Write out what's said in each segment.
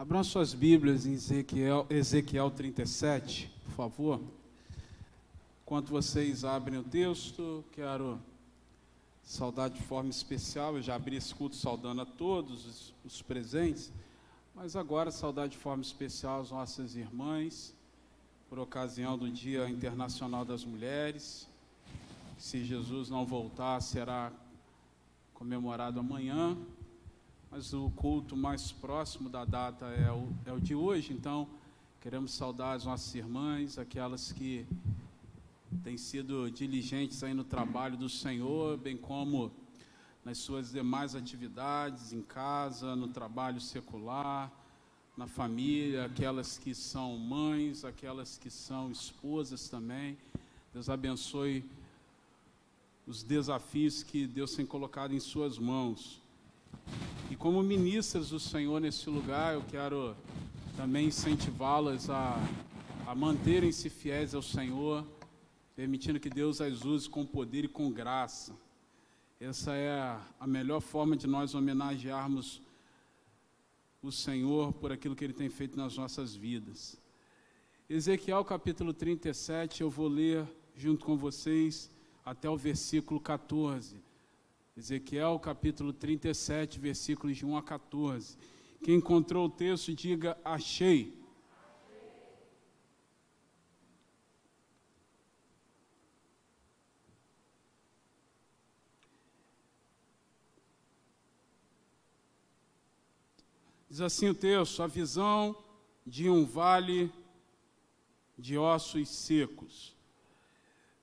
Abram suas Bíblias em Ezequiel 37, por favor. Enquanto vocês abrem o texto, quero saudar de forma especial. Eu já abri esse culto saudando a todos os presentes, mas agora saudar de forma especial as nossas irmãs, por ocasião do Dia Internacional das Mulheres. Se Jesus não voltar, será comemorado amanhã, mas o culto mais próximo da data é o de hoje. Então queremos saudar as nossas irmãs, aquelas que têm sido diligentes aí no trabalho do Senhor, bem como nas suas demais atividades, em casa, no trabalho secular, na família, aquelas que são mães, aquelas que são esposas também. Deus abençoe os desafios que Deus tem colocado em suas mãos. E como ministras do Senhor nesse lugar, eu quero também incentivá-las a manterem-se fiéis ao Senhor, permitindo que Deus as use com poder e com graça. Essa é a melhor forma de nós homenagearmos o Senhor por aquilo que Ele tem feito nas nossas vidas. Ezequiel capítulo 37, eu vou ler junto com vocês até o versículo 14. Ezequiel capítulo 37, versículos de 1 a 14. Quem encontrou o texto, diga: achei. Diz assim o texto: a visão de um vale de ossos secos.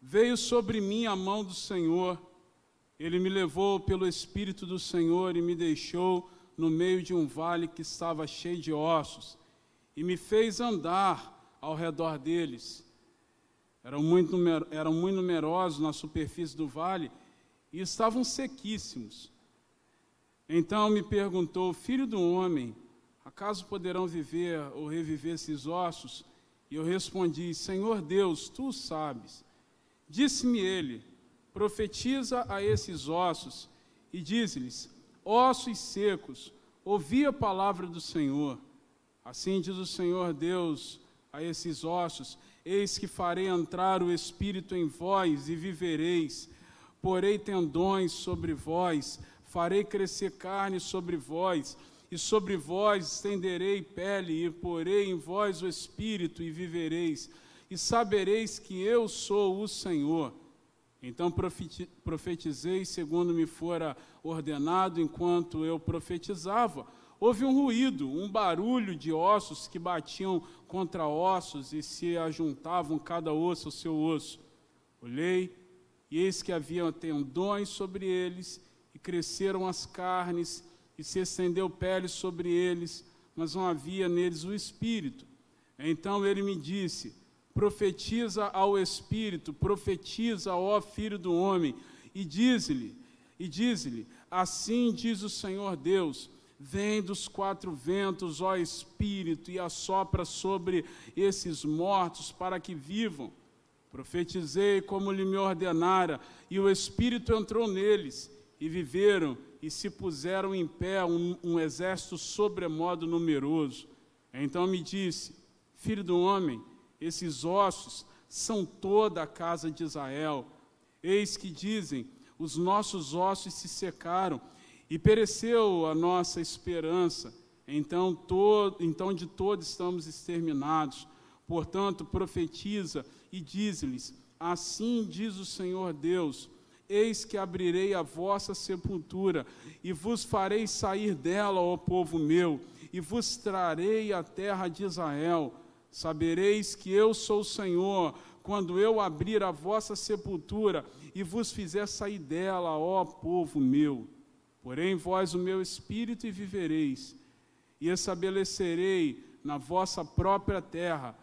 Veio sobre mim a mão do Senhor, Ele me levou pelo Espírito do Senhor e me deixou no meio de um vale que estava cheio de ossos, e me fez andar ao redor deles. Eram muito numerosos na superfície do vale e estavam sequíssimos. Então me perguntou: filho do homem, acaso poderão viver ou reviver esses ossos? E eu respondi: Senhor Deus, tu sabes. Disse-me ele: profetiza a esses ossos e diz-lhes: ossos secos, ouvi a palavra do Senhor. Assim diz o Senhor Deus a esses ossos: eis que farei entrar o Espírito em vós e vivereis. Porei tendões sobre vós, farei crescer carne sobre vós, e sobre vós estenderei pele, e porei em vós o Espírito e vivereis. E sabereis que eu sou o Senhor. Então profetizei segundo me fora ordenado. Enquanto eu profetizava, houve um ruído, um barulho de ossos que batiam contra ossos e se ajuntavam cada osso ao seu osso. Olhei, e eis que havia tendões sobre eles, e cresceram as carnes, e se estendeu pele sobre eles, mas não havia neles o Espírito. Então ele me disse: profetiza ao Espírito, profetiza, ó filho do homem, e diz-lhe, assim diz o Senhor Deus: vem dos quatro ventos, ó Espírito, e assopra sobre esses mortos para que vivam. Profetizei como lhe me ordenara, e o Espírito entrou neles, e viveram, e se puseram em pé um exército sobremodo numeroso. Então me disse: filho do homem, esses ossos são toda a casa de Israel. Eis que dizem: os nossos ossos se secaram, e pereceu a nossa esperança. Então de todos estamos exterminados. Portanto, profetiza e diz-lhes: assim diz o Senhor Deus: eis que abrirei a vossa sepultura, e vos farei sair dela, ó povo meu, e vos trarei a terra de Israel. Sabereis que eu sou o Senhor, quando eu abrir a vossa sepultura e vos fizer sair dela, ó povo meu. Porém vós o meu Espírito e vivereis, e estabelecerei na vossa própria terra.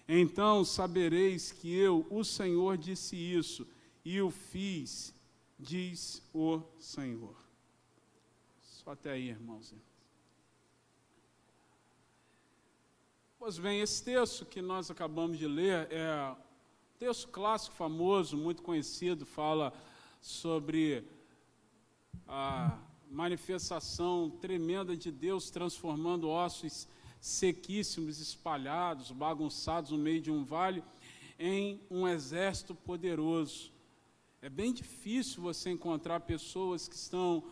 Então sabereis que eu, o Senhor, disse isso, e o fiz, diz o Senhor. Só até aí, irmãos. Pois bem, esse texto que nós acabamos de ler é um texto clássico, famoso, muito conhecido, fala sobre a manifestação tremenda de Deus transformando ossos sequíssimos, espalhados, bagunçados no meio de um vale, em um exército poderoso. É bem difícil você encontrar pessoas que estão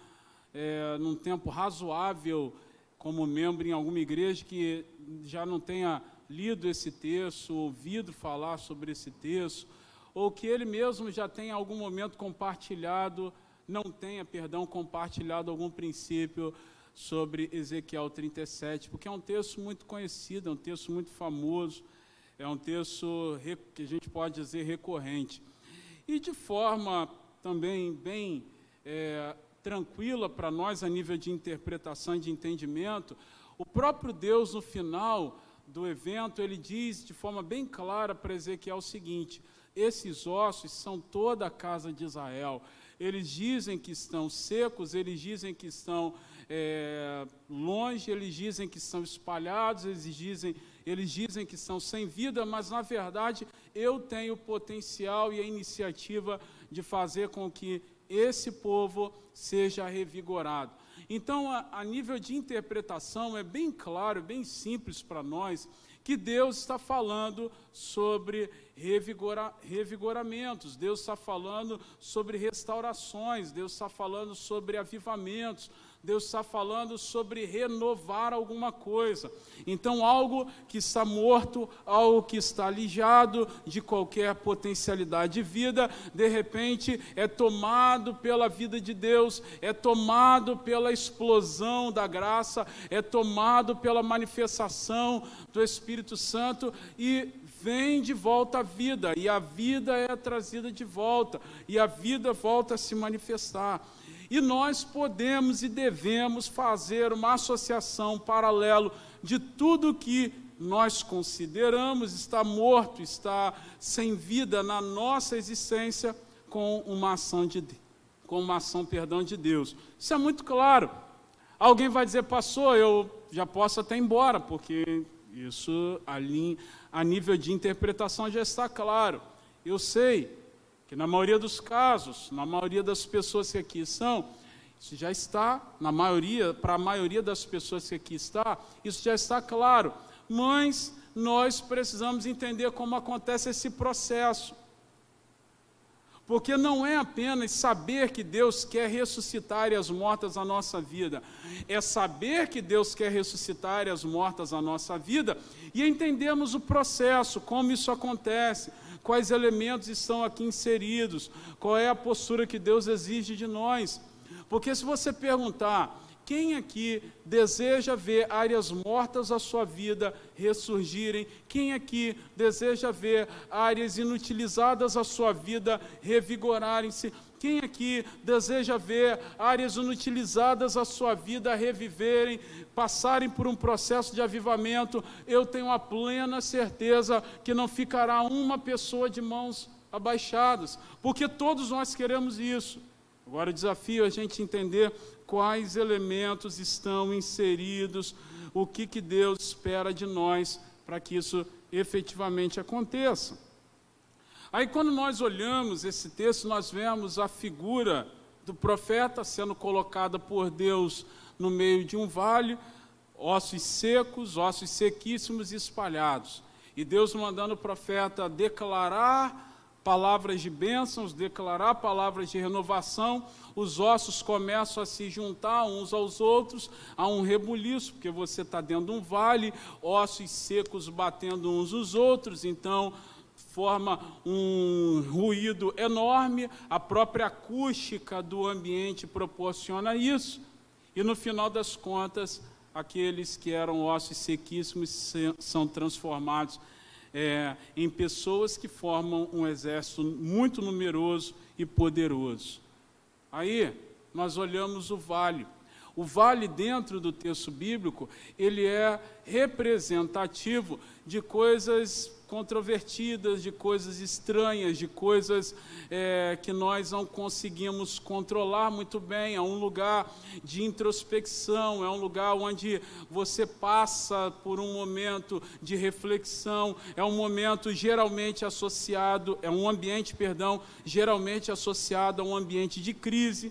num tempo razoável como membro em alguma igreja que já não tenha lido esse texto, ouvido falar sobre esse texto, ou que ele mesmo já tenha em algum momento compartilhado, compartilhado algum princípio sobre Ezequiel 37, porque é um texto muito conhecido, é um texto muito famoso, é um texto que a gente pode dizer recorrente. E de forma também bem tranquila para nós a nível de interpretação e de entendimento, o próprio Deus no final do evento, ele diz de forma bem clara para Ezequiel o seguinte: esses ossos são toda a casa de Israel. Eles dizem que estão secos, eles dizem que estão longe, eles dizem que estão espalhados, eles dizem que estão sem vida, mas na verdade eu tenho o potencial e a iniciativa de fazer com que esse povo seja revigorado. Então, a nível de interpretação, é bem claro, bem simples para nós, que Deus está falando sobre revigoramentos, Deus está falando sobre restaurações, Deus está falando sobre avivamentos, Deus está falando sobre renovar alguma coisa. Então, algo que está morto, algo que está alijado de qualquer potencialidade de vida, de repente é tomado pela vida de Deus, é tomado pela explosão da graça, é tomado pela manifestação do Espírito Santo e vem de volta à vida, e a vida é trazida de volta, e a vida volta a se manifestar. E nós podemos e devemos fazer uma associação paralelo de tudo que nós consideramos está morto, está sem vida na nossa existência, com uma ação de Deus. Isso é muito claro. Alguém vai dizer: pastor, eu já posso até ir embora, porque isso ali, a nível de interpretação, já está claro. Eu sei que na maioria dos casos, na maioria das pessoas que aqui estão, isso já está, para a maioria das pessoas que aqui está, isso já está claro. Mas nós precisamos entender como acontece esse processo. Porque não é apenas saber que Deus quer ressuscitar áreas mortas na nossa vida, é saber que Deus quer ressuscitar áreas mortas na nossa vida e entendermos o processo, como isso acontece, quais elementos estão aqui inseridos, qual é a postura que Deus exige de nós. Porque se você perguntar, quem aqui deseja ver áreas mortas da sua vida ressurgirem? Quem aqui deseja ver áreas inutilizadas da sua vida revigorarem-se? Quem aqui deseja ver áreas inutilizadas da sua vida reviverem, passarem por um processo de avivamento? Eu tenho a plena certeza que não ficará uma pessoa de mãos abaixadas, porque todos nós queremos isso. Agora o desafio é a gente entender quais elementos estão inseridos, o que Deus espera de nós para que isso efetivamente aconteça. Aí quando nós olhamos esse texto, nós vemos a figura do profeta sendo colocada por Deus no meio de um vale, ossos secos, ossos sequíssimos e espalhados. E Deus mandando o profeta declarar palavras de bênçãos, declarar palavras de renovação. Os ossos começam a se juntar uns aos outros, há um rebuliço, porque você está dentro de um vale, ossos secos batendo uns nos outros, então forma um ruído enorme, a própria acústica do ambiente proporciona isso, e no final das contas, aqueles que eram ossos sequíssimos são transformados em pessoas que formam um exército muito numeroso e poderoso. Aí, nós olhamos o vale. O vale, dentro do texto bíblico, ele é representativo de coisas controvertidas, de coisas estranhas, de coisas que nós não conseguimos controlar muito bem. É um lugar de introspecção, é um lugar onde você passa por um momento de reflexão, é um momento geralmente associado, é um ambiente, geralmente associado a um ambiente de crise.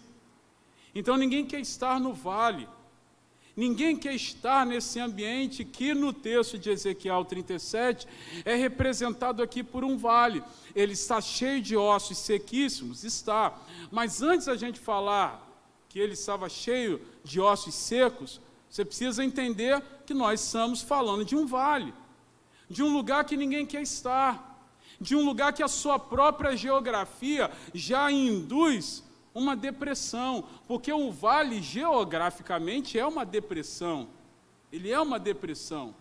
Então ninguém quer estar no vale, Ninguém quer estar nesse ambiente que no texto de Ezequiel 37 é representado aqui por um vale. Ele está cheio de ossos sequíssimos, está. Mas antes da gente falar que ele estava cheio de ossos secos, você precisa entender que nós estamos falando de um vale, de um lugar que ninguém quer estar, de um lugar que a sua própria geografia já induz uma depressão, porque o vale geograficamente é uma depressão, ele é uma depressão,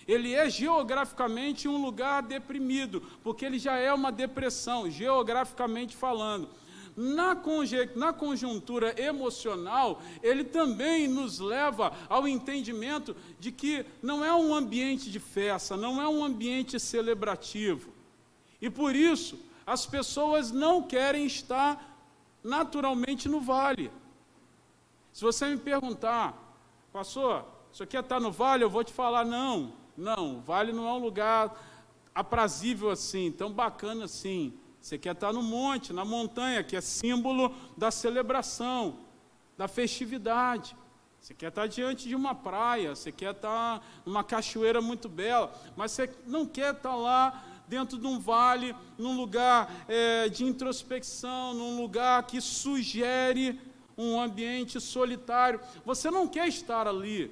ele é geograficamente um lugar deprimido, porque ele já é uma depressão, geograficamente falando. Na conjuntura emocional, ele também nos leva ao entendimento de que não é um ambiente de festa, não é um ambiente celebrativo, e por isso as pessoas não querem estar naturalmente no vale. Se você me perguntar, pastor, você quer estar no vale? Eu vou te falar, não, o vale não é um lugar aprazível assim, tão bacana assim. Você quer estar no monte, na montanha, que é símbolo da celebração, da festividade. Você quer estar diante de uma praia, você quer estar numa cachoeira muito bela, mas você não quer estar lá dentro de um vale, num lugar de introspecção, num lugar que sugere um ambiente solitário. Você não quer estar ali.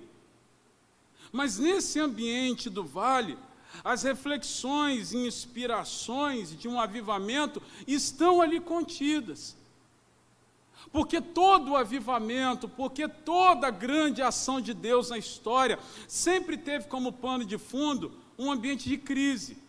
Mas nesse ambiente do vale, as reflexões e inspirações de um avivamento estão ali contidas. Porque todo o avivamento, porque toda grande ação de Deus na história sempre teve como pano de fundo um ambiente de crise.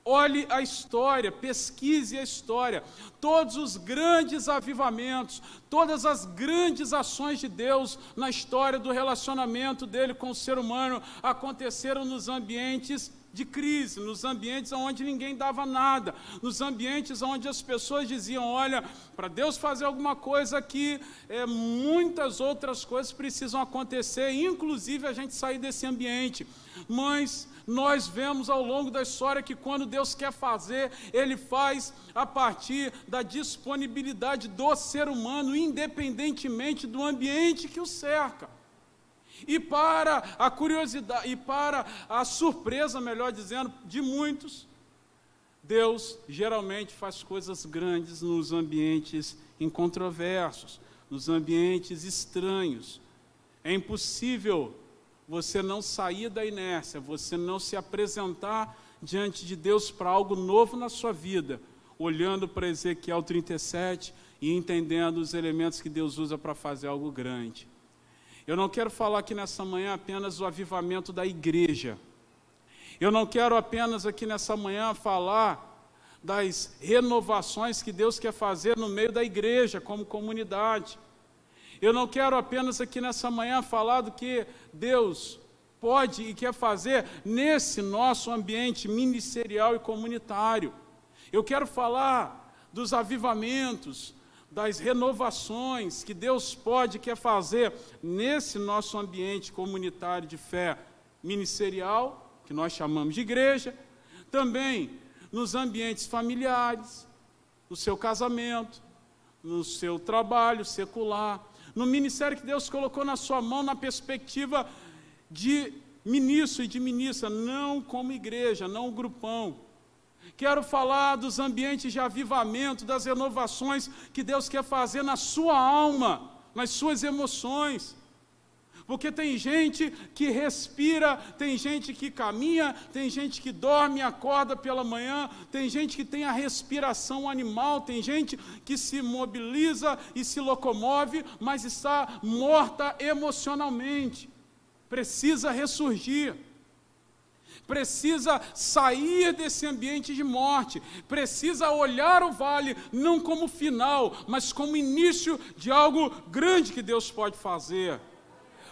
Olhe a história, pesquise a história. Todos os grandes avivamentos, todas as grandes ações de Deus na história do relacionamento dele com o ser humano aconteceram nos ambientes de crise, nos ambientes onde ninguém dava nada, nos ambientes onde as pessoas diziam, olha, para Deus fazer alguma coisa aqui, muitas outras coisas precisam acontecer, inclusive a gente sair desse ambiente. Mas nós vemos ao longo da história que quando Deus quer fazer, Ele faz a partir da disponibilidade do ser humano, independentemente do ambiente que o cerca. E para a curiosidade, e para a surpresa, melhor dizendo, de muitos, Deus geralmente faz coisas grandes nos ambientes incontroversos, nos ambientes estranhos. É impossível você não sair da inércia, você não se apresentar diante de Deus para algo novo na sua vida, olhando para Ezequiel 37 e entendendo os elementos que Deus usa para fazer algo grande. Eu não quero falar aqui nessa manhã apenas do avivamento da igreja. Eu não quero apenas aqui nessa manhã falar das renovações que Deus quer fazer no meio da igreja, como comunidade. Eu não quero apenas aqui nessa manhã falar do que Deus pode e quer fazer nesse nosso ambiente ministerial e comunitário. Eu quero falar dos avivamentos, das renovações que Deus pode e quer fazer nesse nosso ambiente comunitário de fé ministerial, que nós chamamos de igreja, também nos ambientes familiares, no seu casamento, no seu trabalho secular, no ministério que Deus colocou na sua mão, na perspectiva de ministro e de ministra, não como igreja, não um grupão. Quero falar dos ambientes de avivamento, das renovações que Deus quer fazer na sua alma, nas suas emoções. Porque tem gente que respira, tem gente que caminha, tem gente que dorme e acorda pela manhã, tem gente que tem a respiração animal, tem gente que se mobiliza e se locomove, mas está morta emocionalmente. Precisa ressurgir. Precisa sair desse ambiente de morte, precisa olhar o vale não como final, mas como início de algo grande que Deus pode fazer.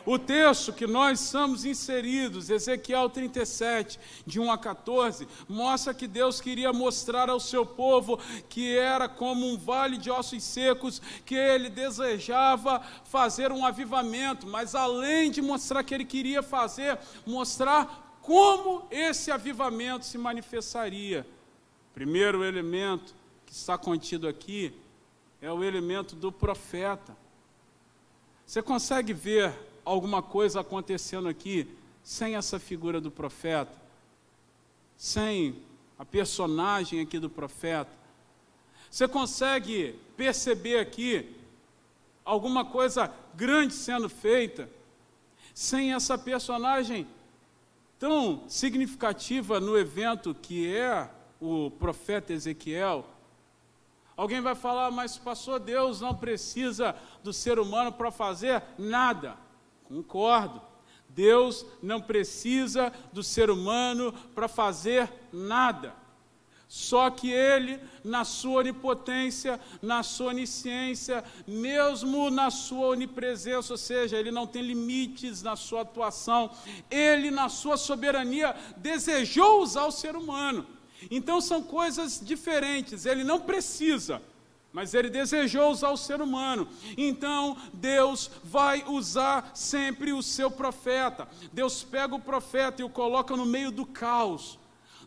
O texto que nós estamos inseridos, Ezequiel 37, de 1 a 14, mostra que Deus queria mostrar ao seu povo que era como um vale de ossos secos, que Ele desejava fazer um avivamento, mas além de mostrar que Ele queria fazer, mostrar como esse avivamento se manifestaria. Primeiro elemento que está contido aqui é o elemento do profeta. Você consegue ver alguma coisa acontecendo aqui sem essa figura do profeta? Sem a personagem aqui do profeta? Você consegue perceber aqui alguma coisa grande sendo feita sem essa personagem tão significativa no evento que é o profeta Ezequiel? Alguém vai falar, mas pastor, Deus não precisa do ser humano para fazer nada. Concordo. Deus não precisa do ser humano para fazer nada. Só que Ele, na sua onipotência, na sua onisciência, mesmo na sua onipresença, ou seja, Ele não tem limites na sua atuação, Ele, na sua soberania, desejou usar o ser humano. Então são coisas diferentes. Ele não precisa, mas Ele desejou usar o ser humano. Então Deus vai usar sempre o seu profeta. Deus pega o profeta e o coloca no meio do caos.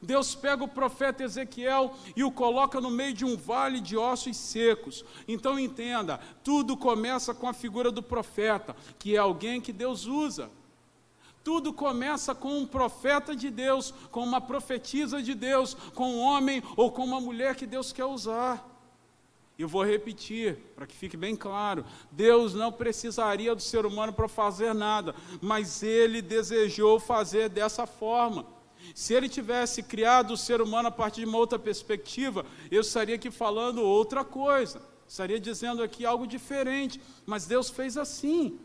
Deus pega o profeta Ezequiel e o coloca no meio de um vale de ossos secos. Então entenda, tudo começa com a figura do profeta, que é alguém que Deus usa. Tudo começa com um profeta de Deus, com uma profetisa de Deus, com um homem ou com uma mulher que Deus quer usar. Eu vou repetir, para que fique bem claro, Deus não precisaria do ser humano para fazer nada, mas Ele desejou fazer dessa forma. Se Ele tivesse criado o ser humano a partir de uma outra perspectiva, eu estaria aqui falando outra coisa, estaria dizendo aqui algo diferente, mas Deus fez assim.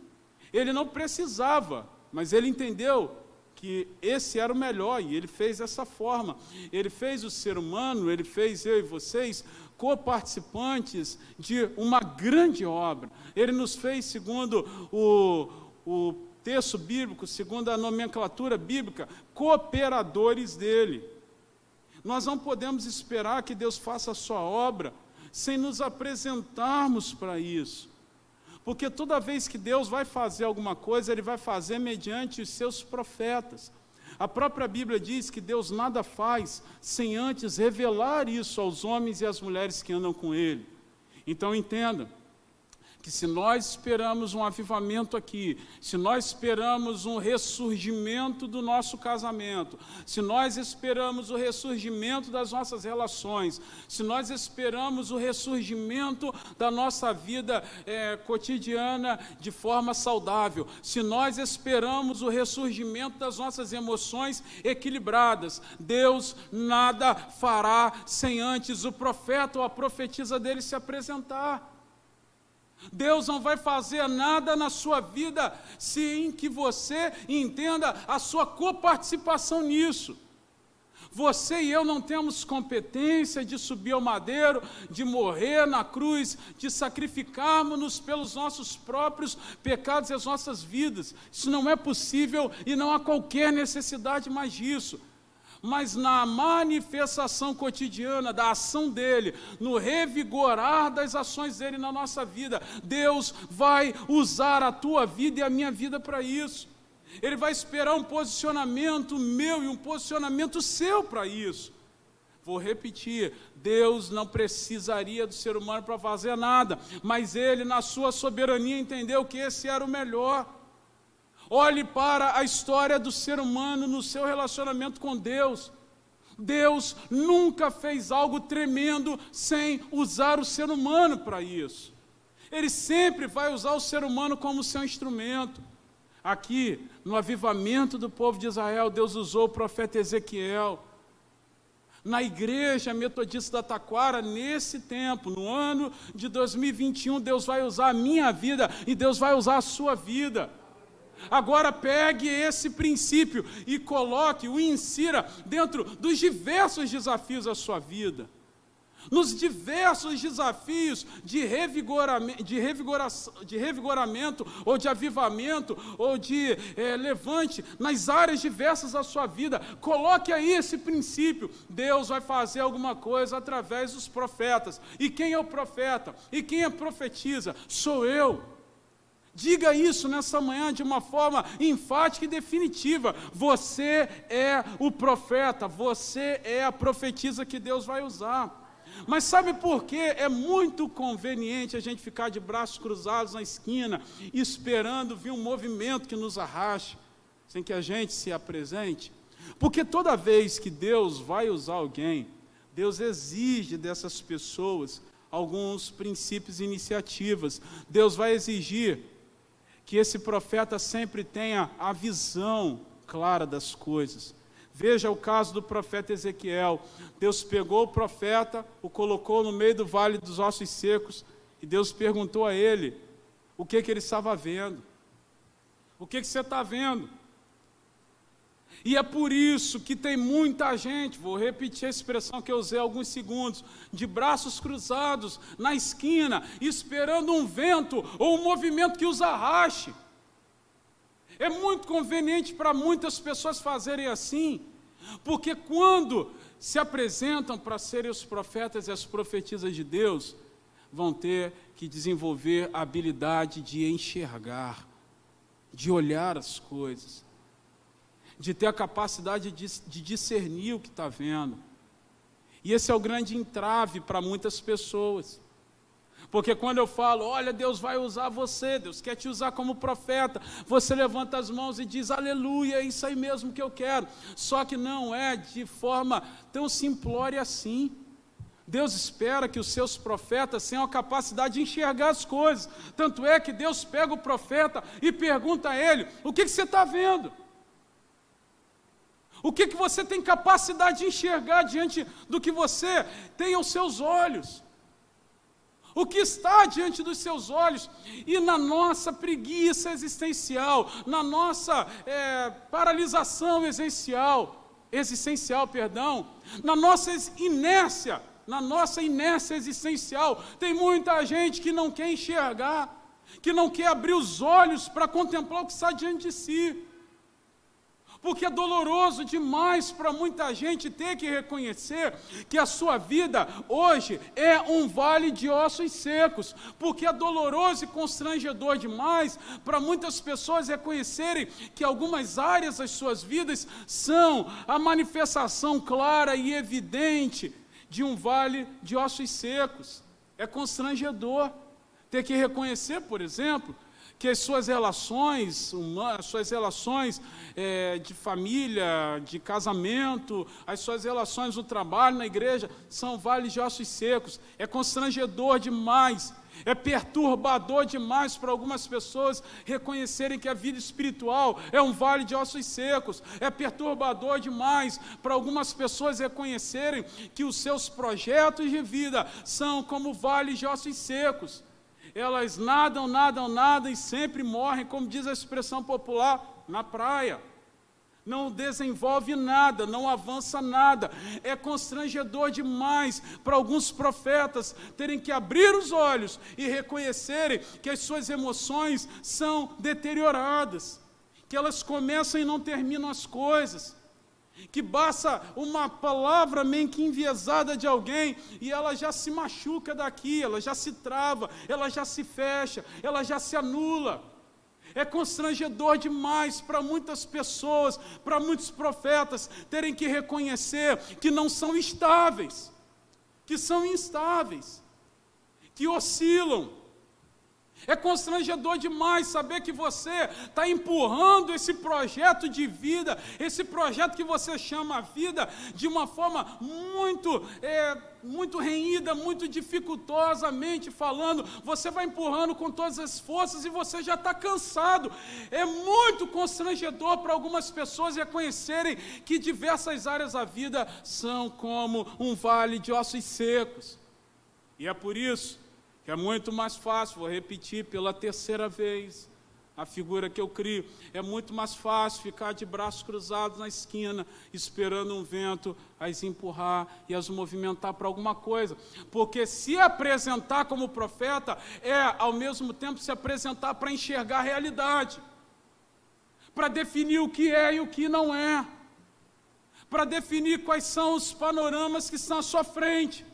Ele não precisava, mas Ele entendeu que esse era o melhor, e Ele fez dessa forma. Ele fez o ser humano, Ele fez eu e vocês, co-participantes de uma grande obra. Ele nos fez, segundo o texto bíblico, segundo a nomenclatura bíblica, cooperadores dEle. Nós não podemos esperar que Deus faça a sua obra sem nos apresentarmos para isso. Porque toda vez que Deus vai fazer alguma coisa, Ele vai fazer mediante os seus profetas. A própria Bíblia diz que Deus nada faz sem antes revelar isso aos homens e às mulheres que andam com Ele. Então entenda que se nós esperamos um avivamento aqui, se nós esperamos um ressurgimento do nosso casamento, se nós esperamos o ressurgimento das nossas relações, se nós esperamos o ressurgimento da nossa vida cotidiana de forma saudável, se nós esperamos o ressurgimento das nossas emoções equilibradas, Deus nada fará sem antes o profeta ou a profetisa dele se apresentar. Deus não vai fazer nada na sua vida sem que você entenda a sua coparticipação nisso. Você e eu não temos competência de subir ao madeiro, de morrer na cruz, de sacrificarmos-nos pelos nossos próprios pecados e as nossas vidas. Isso não é possível e não há qualquer necessidade mais disso. Mas na manifestação cotidiana da ação dEle, no revigorar das ações dEle na nossa vida, Deus vai usar a tua vida e a minha vida para isso. Ele vai esperar um posicionamento meu e um posicionamento seu para isso. Vou repetir, Deus não precisaria do ser humano para fazer nada, mas Ele, na sua soberania, entendeu que esse era o melhor. Olhe para a história do ser humano no seu relacionamento com Deus. Deus nunca fez algo tremendo sem usar o ser humano para isso. Ele sempre vai usar o ser humano como seu instrumento. Aqui, no avivamento do povo de Israel, Deus usou o profeta Ezequiel. Na igreja metodista da Taquara, nesse tempo, no ano de 2021, Deus vai usar a minha vida e Deus vai usar a sua vida. Agora pegue esse princípio e coloque, o insira dentro dos diversos desafios da sua vida. Nos diversos desafios de revigoramento, ou de avivamento, ou de levante, nas áreas diversas da sua vida, coloque aí esse princípio. Deus vai fazer alguma coisa através dos profetas. E quem é o profeta? E quem é profetiza? Sou eu. Diga isso nessa manhã de uma forma enfática e definitiva. Você é o profeta, você é a profetisa que Deus vai usar. Mas sabe por que é muito conveniente a gente ficar de braços cruzados na esquina, esperando vir um movimento que nos arraste, sem que a gente se apresente? Porque toda vez que Deus vai usar alguém, Deus exige dessas pessoas alguns princípios e iniciativas. Deus vai exigir que esse profeta sempre tenha a visão clara das coisas. Veja o caso do profeta Ezequiel. Deus pegou o profeta, o colocou no meio do vale dos ossos secos, e Deus perguntou a ele o que ele estava vendo. O que você está vendo? E é por isso que tem muita gente, vou repetir a expressão que eu usei há alguns segundos, de braços cruzados na esquina, esperando um vento ou um movimento que os arraste. É muito conveniente para muitas pessoas fazerem assim, porque quando se apresentam para serem os profetas e as profetisas de Deus, vão ter que desenvolver a habilidade de enxergar, de olhar as coisas, de ter a capacidade de discernir o que está vendo. E esse é o grande entrave para muitas pessoas. Porque quando eu falo, olha, Deus vai usar você, Deus quer te usar como profeta, você levanta as mãos e diz, aleluia, é isso aí mesmo que eu quero. Só que não é de forma tão simplória assim. Deus espera que os seus profetas tenham a capacidade de enxergar as coisas. Tanto é que Deus pega o profeta e pergunta a ele, o que você está vendo? O que você tem capacidade de enxergar diante do que você tem aos seus olhos? O que está diante dos seus olhos? E na nossa preguiça existencial, na nossa paralisação existencial, na nossa inércia existencial, tem muita gente que não quer enxergar, que não quer abrir os olhos para contemplar o que está diante de si. Porque é doloroso demais para muita gente ter que reconhecer que a sua vida hoje é um vale de ossos secos. Porque é doloroso e constrangedor demais para muitas pessoas reconhecerem que algumas áreas das suas vidas são a manifestação clara e evidente de um vale de ossos secos. É constrangedor ter que reconhecer, por exemplo, que as suas relações humanas, as suas relações de família, de casamento, as suas relações no trabalho, na igreja, são vales de ossos secos. É constrangedor demais, é perturbador demais para algumas pessoas reconhecerem que a vida espiritual é um vale de ossos secos. É perturbador demais para algumas pessoas reconhecerem que os seus projetos de vida são como vales de ossos secos. Elas nadam e sempre morrem, como diz a expressão popular, na praia. Não desenvolve nada, não avança nada. É constrangedor demais para alguns profetas terem que abrir os olhos e reconhecerem que as suas emoções são deterioradas, que elas começam e não terminam as coisas, que basta uma palavra meio que enviesada de alguém e ela já se machuca daqui, ela já se trava, ela já se fecha, ela já se anula. É constrangedor demais para muitas pessoas, para muitos profetas terem que reconhecer que não são estáveis, que são instáveis, que oscilam. É constrangedor demais saber que você está empurrando esse projeto de vida, esse projeto que você chama vida, de uma forma muito renhida, muito dificultosamente falando. Você vai empurrando com todas as forças e você já está cansado. É muito constrangedor para algumas pessoas reconhecerem que diversas áreas da vida são como um vale de ossos secos. E é por isso que é muito mais fácil, vou repetir pela terceira vez a figura que eu crio, é muito mais fácil ficar de braços cruzados na esquina, esperando um vento as empurrar e as movimentar para alguma coisa. Porque se apresentar como profeta é, ao mesmo tempo, se apresentar para enxergar a realidade, para definir o que é e o que não é, para definir quais são os panoramas que estão à sua frente,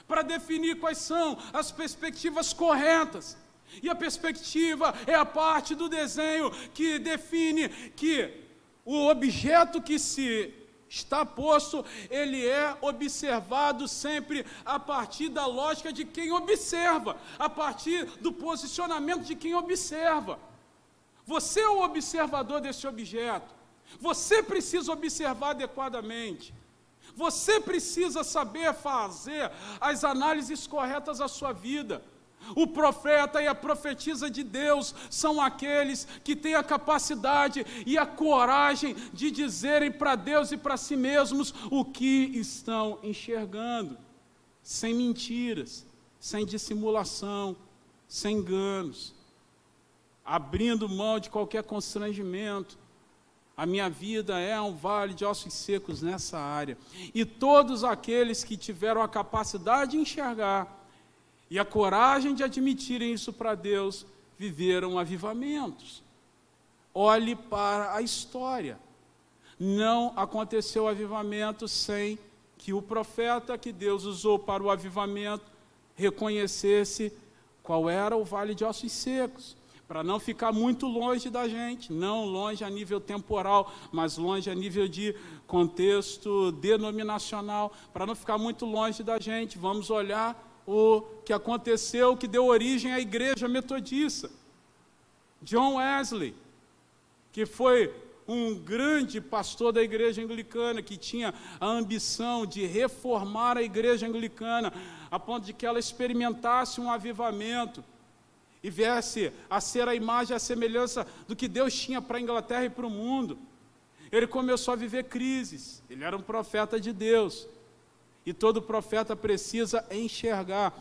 para definir quais são as perspectivas corretas. E a perspectiva é a parte do desenho que define que o objeto que se está posto, ele é observado sempre a partir da lógica de quem observa, a partir do posicionamento de quem observa. Você é o observador desse objeto. Você precisa observar adequadamente. Você precisa saber fazer as análises corretas da sua vida. O profeta e a profetisa de Deus são aqueles que têm a capacidade e a coragem de dizerem para Deus e para si mesmos o que estão enxergando, sem mentiras, sem dissimulação, sem enganos, abrindo mão de qualquer constrangimento. A minha vida é um vale de ossos secos nessa área. E todos aqueles que tiveram a capacidade de enxergar e a coragem de admitirem isso para Deus, viveram avivamentos. Olhe para a história. Não aconteceu avivamento sem que o profeta que Deus usou para o avivamento reconhecesse qual era o vale de ossos secos. Para não ficar muito longe da gente, não longe a nível temporal, mas longe a nível de contexto denominacional, para não ficar muito longe da gente, vamos olhar o que aconteceu, que deu origem à igreja metodista. John Wesley, que foi um grande pastor da igreja anglicana, que tinha a ambição de reformar a igreja anglicana, a ponto de que ela experimentasse um avivamento, e viesse a ser a imagem e a semelhança do que Deus tinha para a Inglaterra e para o mundo. Ele começou a viver crises, ele era um profeta de Deus, e todo profeta precisa enxergar.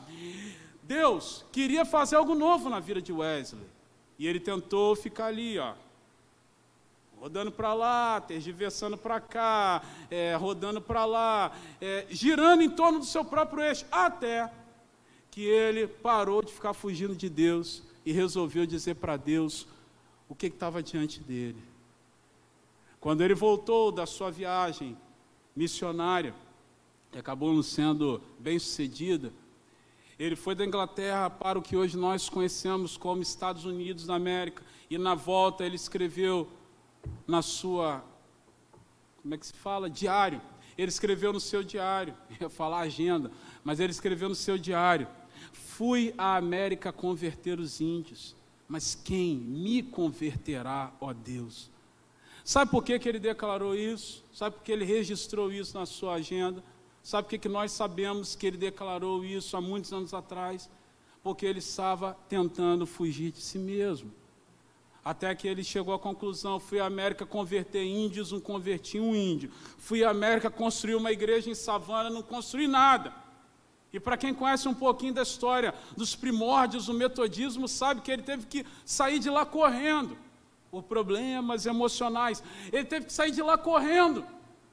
Deus queria fazer algo novo na vida de Wesley, e ele tentou ficar ali, rodando para lá, tergiversando para cá, rodando para lá, girando em torno do seu próprio eixo, até que ele parou de ficar fugindo de Deus e resolveu dizer para Deus o que estava diante dele. Quando ele voltou da sua viagem missionária, que acabou não sendo bem sucedida, ele foi da Inglaterra para o que hoje nós conhecemos como Estados Unidos da América, e na volta ele escreveu na sua, como é que se fala? Diário. Ele escreveu no seu diário, eu ia falar agenda, mas ele escreveu no seu diário: fui à América converter os índios, mas quem me converterá, ó Deus? Sabe por que ele declarou isso? Sabe por que ele registrou isso na sua agenda? Sabe por que nós sabemos que ele declarou isso há muitos anos atrás? Porque ele estava tentando fugir de si mesmo. Até que ele chegou à conclusão: fui à América converter índios, não converti um índio. Fui à América construir uma igreja em Savana, não construí nada. E para quem conhece um pouquinho da história dos primórdios do metodismo, sabe que ele teve que sair de lá correndo, por problemas emocionais. Ele teve que sair de lá correndo,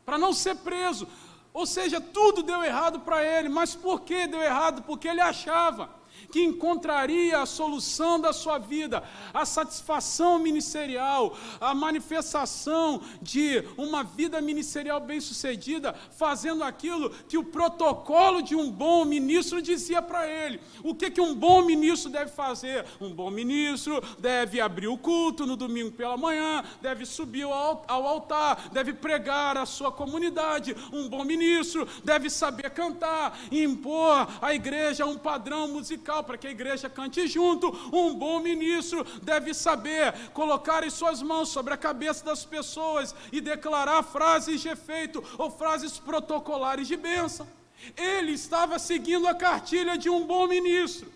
para não ser preso. Ou seja, tudo deu errado para ele. Mas por que deu errado? Porque ele achava que encontraria a solução da sua vida, a satisfação ministerial, a manifestação de uma vida ministerial bem-sucedida, fazendo aquilo que o protocolo de um bom ministro dizia para ele. O que um bom ministro deve fazer? Um bom ministro deve abrir o culto no domingo pela manhã, deve subir ao altar, deve pregar à sua comunidade. Um bom ministro deve saber cantar e impor à igreja um padrão musical para que a igreja cante junto. Um bom ministro deve saber colocar em suas mãos sobre a cabeça das pessoas e declarar frases de efeito ou frases protocolares de bênção. Ele estava seguindo a cartilha de um bom ministro,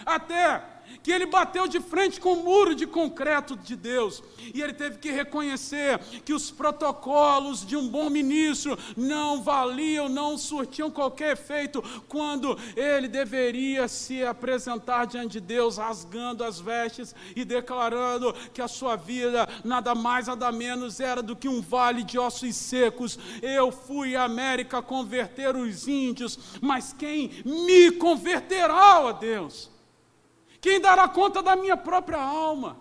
até que ele bateu de frente com o muro de concreto de Deus, e ele teve que reconhecer que os protocolos de um bom ministro não valiam, não surtiam qualquer efeito, quando ele deveria se apresentar diante de Deus, rasgando as vestes e declarando que a sua vida nada mais, nada menos era do que um vale de ossos secos. Eu fui à América converter os índios, mas quem me converterá, ó Deus? Quem dará conta da minha própria alma?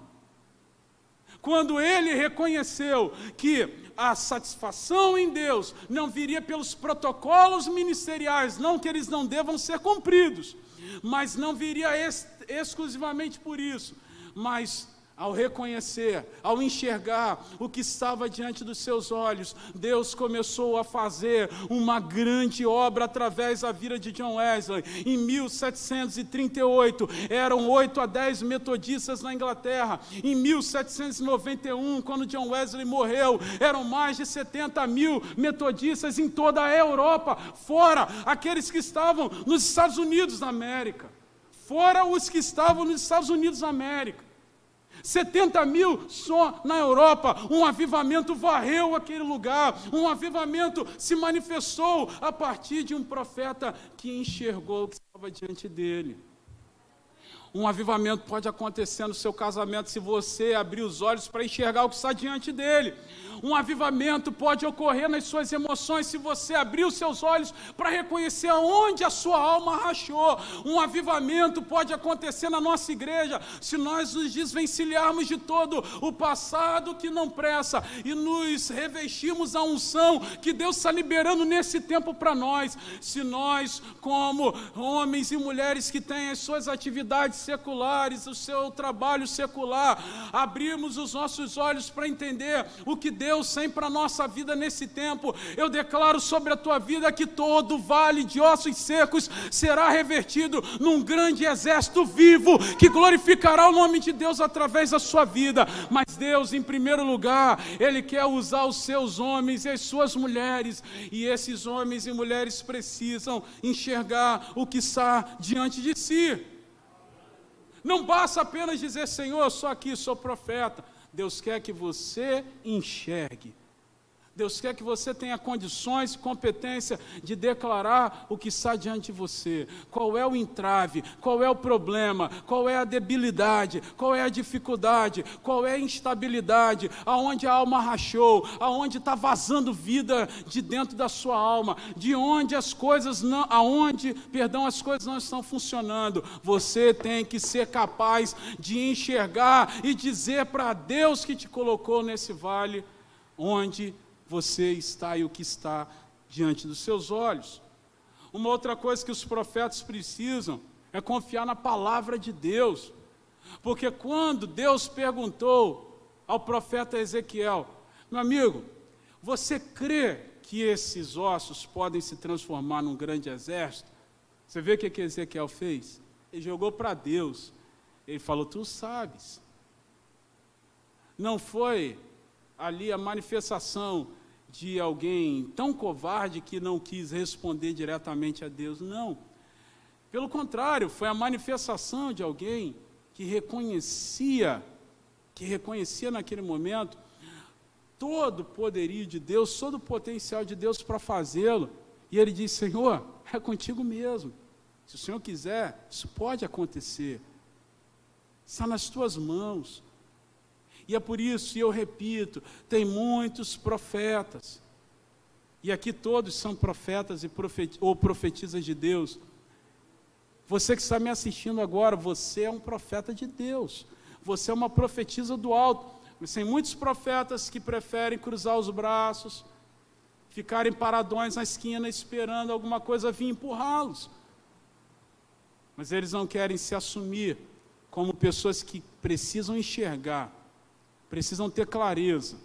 Quando ele reconheceu que a satisfação em Deus não viria pelos protocolos ministeriais, não que eles não devam ser cumpridos, mas não viria exclusivamente por isso, mas Ao reconhecer, ao enxergar o que estava diante dos seus olhos, Deus começou a fazer uma grande obra através da vida de John Wesley. Em 1738, eram 8 a 10 metodistas na Inglaterra. Em 1791, quando John Wesley morreu, eram mais de 70 mil metodistas em toda a Europa, fora aqueles que estavam nos Estados Unidos da América. Fora os que estavam nos Estados Unidos da América. 70 mil só na Europa. Um avivamento varreu aquele lugar. Um avivamento se manifestou a partir de um profeta que enxergou o que estava diante dele. Um avivamento pode acontecer no seu casamento se você abrir os olhos para enxergar o que está diante dele. Um avivamento pode ocorrer nas suas emoções se você abrir os seus olhos para reconhecer aonde a sua alma rachou. Um avivamento pode acontecer na nossa igreja se nós nos desvencilharmos de todo o passado que não presta e nos revestirmos a unção que Deus está liberando nesse tempo para nós. Se nós, como homens e mulheres que têm as suas atividades seculares, o seu trabalho secular, abrirmos os nossos olhos para entender o que Deus tem para a nossa vida nesse tempo, eu declaro sobre a tua vida que todo vale de ossos secos será revertido num grande exército vivo, que glorificará o nome de Deus através da sua vida. Mas Deus, em primeiro lugar, Ele quer usar os seus homens e as suas mulheres, e esses homens e mulheres precisam enxergar o que está diante de si. Não basta apenas dizer: Senhor, eu sou aqui, sou profeta. Deus quer que você enxergue. Deus quer que você tenha condições e competência de declarar o que está diante de você. Qual é o entrave, qual é o problema, qual é a debilidade, qual é a dificuldade, qual é a instabilidade, aonde a alma rachou, aonde está vazando vida de dentro da sua alma, de onde as coisas não, as coisas não estão funcionando. Você tem que ser capaz de enxergar e dizer para Deus que te colocou nesse vale, onde você está e o que está diante dos seus olhos. Uma outra coisa que os profetas precisam é confiar na palavra de Deus, porque quando Deus perguntou ao profeta Ezequiel: meu amigo, você crê que esses ossos podem se transformar num grande exército? Você vê o que Ezequiel fez? Ele jogou para Deus. Ele falou: tu sabes. Não foi ali a manifestação de alguém tão covarde que não quis responder diretamente a Deus, não. Pelo contrário, foi a manifestação de alguém que reconhecia naquele momento todo o poderio de Deus, todo o potencial de Deus para fazê-lo. E ele disse: Senhor, é contigo mesmo. Se o Senhor quiser, isso pode acontecer. Está nas tuas mãos. E é por isso, e eu repito, tem muitos profetas, e aqui todos são profetas ou profetisas de Deus. Você que está me assistindo agora, você é um profeta de Deus, você é uma profetisa do alto. Mas tem muitos profetas que preferem cruzar os braços, ficarem paradões na esquina esperando alguma coisa vir empurrá-los. Mas eles não querem se assumir como pessoas que precisam enxergar, precisam ter clareza.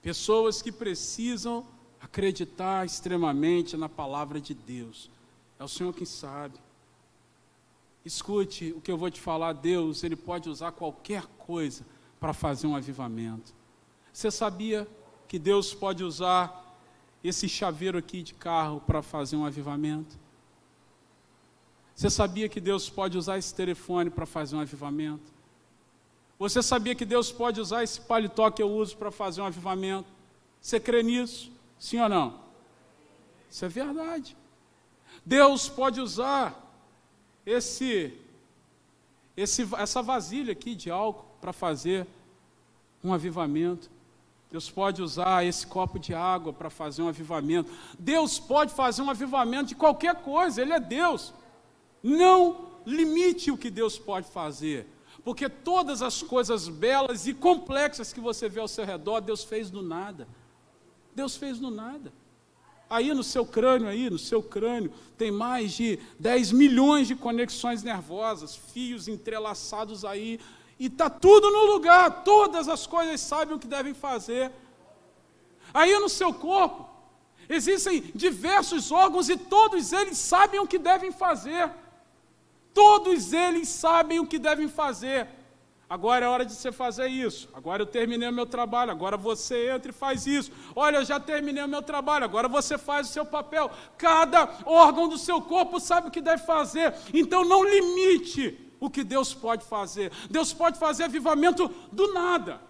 Pessoas que precisam acreditar extremamente na palavra de Deus. É o Senhor quem sabe. Escute o que eu vou te falar. Deus, Ele pode usar qualquer coisa para fazer um avivamento. Você sabia que Deus pode usar esse chaveiro aqui de carro para fazer um avivamento? Você sabia que Deus pode usar esse telefone para fazer um avivamento? Você sabia que Deus pode usar esse paletó que eu uso para fazer um avivamento? Você crê nisso? Sim ou não? Isso é verdade. Deus pode usar essa vasilha aqui de álcool para fazer um avivamento. Deus pode usar esse copo de água para fazer um avivamento. Deus pode fazer um avivamento de qualquer coisa, Ele é Deus. Não limite o que Deus pode fazer, porque todas as coisas belas e complexas que você vê ao seu redor, Deus fez do nada. Deus fez do nada. Aí no seu crânio, tem mais de 10 milhões de conexões nervosas, fios entrelaçados aí, E está tudo no lugar, todas as coisas sabem o que devem fazer. Aí no seu corpo, existem diversos órgãos e todos eles sabem o que devem fazer. Todos eles sabem o que devem fazer. Agora é hora de você fazer isso. Agora eu terminei o meu trabalho, agora você entra e faz isso. Olha, eu já terminei o meu trabalho, agora você faz o seu papel. Cada órgão do seu corpo sabe o que deve fazer. Então não limite o que Deus pode fazer. Deus pode fazer avivamento do nada.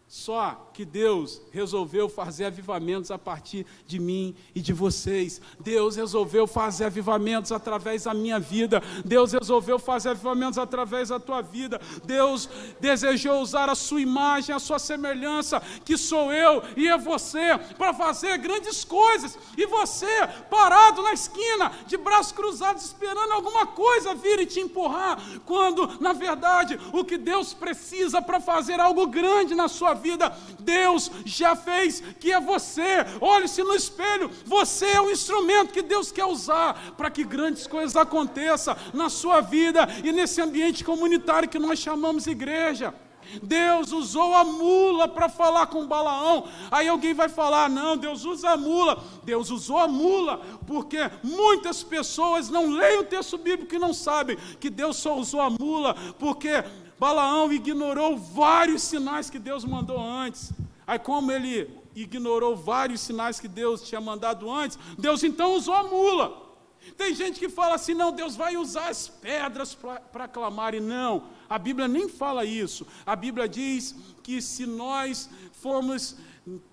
Só que Deus resolveu fazer avivamentos a partir de mim e de vocês. Deus resolveu fazer avivamentos através da minha vida. Deus resolveu fazer avivamentos através da tua vida. Deus desejou usar a sua imagem, a sua semelhança, que sou eu e é você, para fazer grandes coisas. E você, parado na esquina, de braços cruzados, esperando alguma coisa vir e te empurrar, quando, na verdade, o que Deus precisa para fazer algo grande na sua vida, Deus já fez, que é você. Olhe-se no espelho, você é o instrumento que Deus quer usar para que grandes coisas aconteçam na sua vida e nesse ambiente comunitário que nós chamamos igreja. Deus usou a mula para falar com Balaão. Aí alguém vai falar, não, Deus usa a mula. Deus usou a mula porque muitas pessoas não leem o texto bíblico e não sabem que Deus só usou a mula porque Balaão ignorou vários sinais que Deus mandou antes. Aí como ele ignorou vários sinais que Deus tinha mandado antes, Deus então usou a mula. Tem gente que fala assim, não, Deus vai usar as pedras para clamar, e não, a Bíblia nem fala isso. A Bíblia diz que se nós formos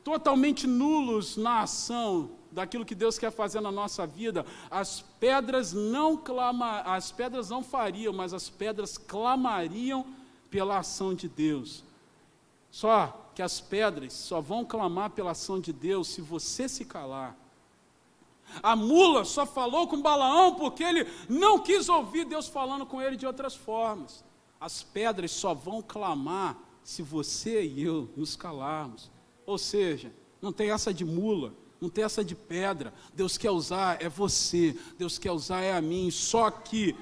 totalmente nulos na ação daquilo que Deus quer fazer na nossa vida, as pedras não fariam, mas as pedras clamariam pela ação de Deus. Só que as pedras só vão clamar pela ação de Deus se você se calar. A mula só falou com Balaão porque ele não quis ouvir Deus falando com ele de outras formas. As pedras só vão clamar se você e eu nos calarmos. Ou seja, não tem essa de mula, não tem essa de pedra. Deus quer usar é você, Deus quer usar é a mim. Só que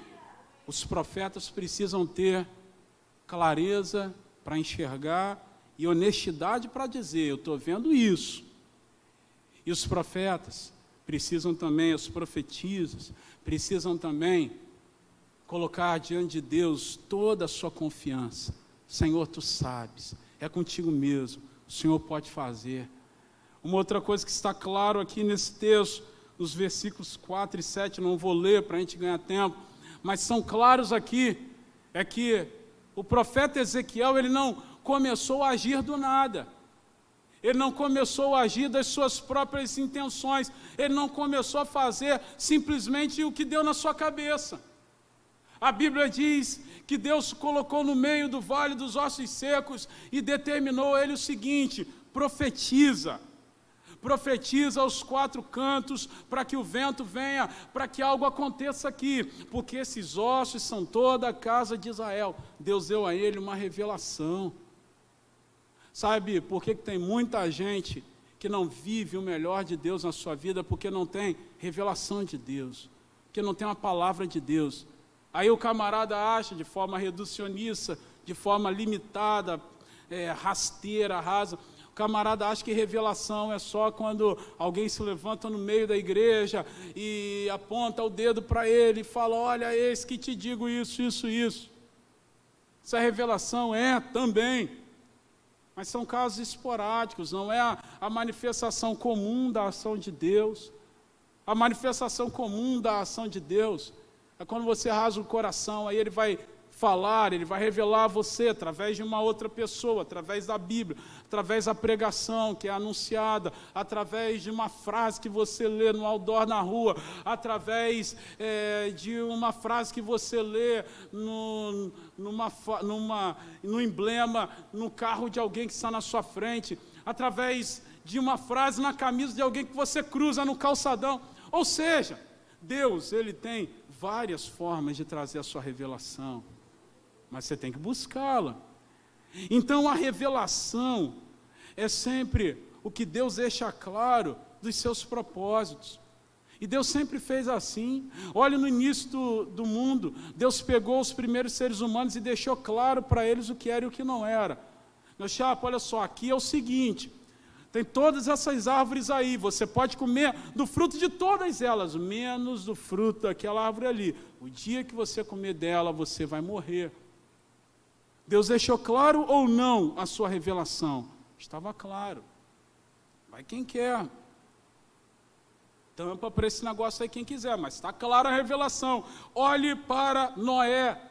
os profetas precisam ter clareza para enxergar e honestidade para dizer, eu estou vendo isso. E os profetas precisam também, os profetisas, precisam também colocar diante de Deus toda a sua confiança. Senhor, tu sabes, é contigo mesmo, o Senhor pode fazer. Uma outra coisa que está claro aqui nesse texto, nos versículos 4 e 7, não vou ler para a gente ganhar tempo, mas são claros aqui, é que o profeta Ezequiel, ele não começou a agir do nada. Ele não começou a agir das suas próprias intenções. Ele não começou a fazer simplesmente o que deu na sua cabeça. A Bíblia diz que Deus colocou no meio do vale dos ossos secos e determinou ele o seguinte, profetiza. Profetiza aos quatro cantos para que o vento venha, para que algo aconteça aqui. Porque esses ossos são toda a casa de Israel. Deus deu a ele uma revelação. Sabe por que tem muita gente que não vive o melhor de Deus na sua vida? Porque não tem revelação de Deus, porque não tem uma palavra de Deus. Aí o camarada acha de forma reducionista, de forma limitada, rasteira, rasa. O camarada acha que revelação é só quando alguém se levanta no meio da igreja e aponta o dedo para ele e fala, olha, eis que te digo isso, isso, isso. Essa revelação é também. Mas são casos esporádicos, não é a manifestação comum da ação de Deus. A manifestação comum da ação de Deus é quando você rasga o coração, aí ele vai falar, ele vai revelar a você através de uma outra pessoa, através da Bíblia, através da pregação que é anunciada, através de uma frase que você lê no outdoor na rua, através de uma frase que você lê no emblema, no carro de alguém que está na sua frente, através de uma frase na camisa de alguém que você cruza no calçadão. Ou seja, Deus, ele tem várias formas de trazer a sua revelação, mas você tem que buscá-la. Então a revelação é sempre o que Deus deixa claro dos seus propósitos. E Deus sempre fez assim. Olha, no início do mundo, Deus pegou os primeiros seres humanos e deixou claro para eles o que era e o que não era. Meu chapa, olha só, aqui é o seguinte, tem todas essas árvores aí, você pode comer do fruto de todas elas, menos do fruto daquela árvore ali. O dia que você comer dela, você vai morrer. Deus deixou claro ou não a sua revelação? Estava claro. Vai quem quer. Tampa para esse negócio aí quem quiser, mas está clara a revelação. Olhe para Noé.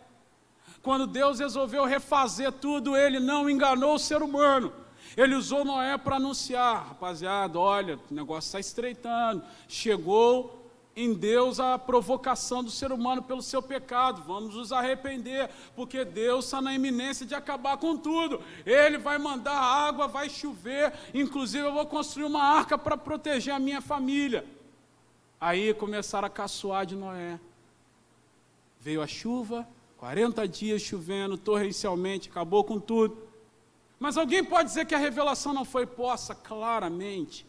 Quando Deus resolveu refazer tudo, Ele não enganou o ser humano. Ele usou Noé para anunciar, rapaziada, olha, o negócio está estreitando. Chegou em Deus a provocação do ser humano pelo seu pecado. Vamos nos arrepender, porque Deus está na iminência de acabar com tudo. Ele vai mandar água, vai chover, inclusive eu vou construir uma arca para proteger a minha família. Aí começaram a caçoar de Noé. Veio a chuva, 40 dias chovendo torrencialmente, acabou com tudo. Mas alguém pode dizer que a revelação não foi posta claramente?